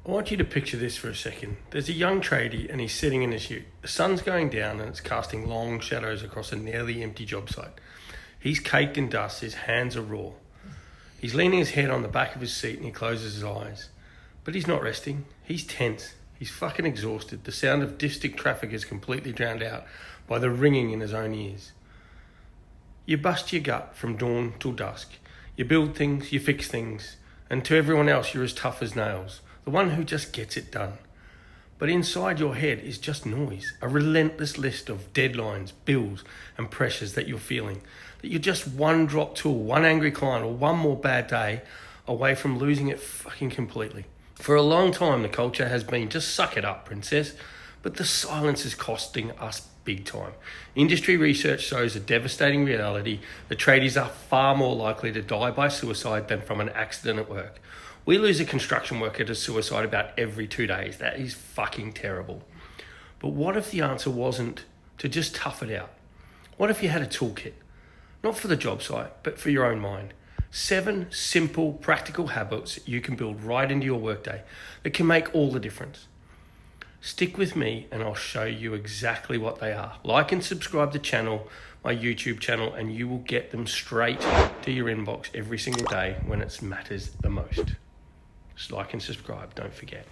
I want you to picture this for a second. There's a young tradie and he's sitting in his ute. The sun's going down and it's casting long shadows across a nearly empty job site. He's caked in dust, his hands are raw. He's leaning his head on the back of his seat and he closes his eyes. But he's not resting. He's tense. He's fucking exhausted. The sound of distant traffic is completely drowned out by the ringing in his own ears. You bust your gut from dawn till dusk. You build things, you fix things. And to everyone else, you're as tough as nails. The one who just gets it done. But inside your head is just noise, a relentless list of deadlines, bills, and pressures that you're feeling. That you're just one drop tool, one angry client, or one more bad day away from losing it fucking completely. For a long time, the culture has been, just suck it up, princess. But the silence is costing us big time. Industry research shows a devastating reality that tradies are far more likely to die by suicide than from an accident at work. We lose a construction worker to suicide about every 2 days. That is fucking terrible. But what if the answer wasn't to just tough it out? What if you had a toolkit? Not for the job site, but for your own mind. 7 simple, practical habits you can build right into your workday that can make all the difference. Stick with me and I'll show you exactly what they are. Like and subscribe to my YouTube channel, and you will get them straight to your inbox every single day when it matters the most. Just like and subscribe, don't forget.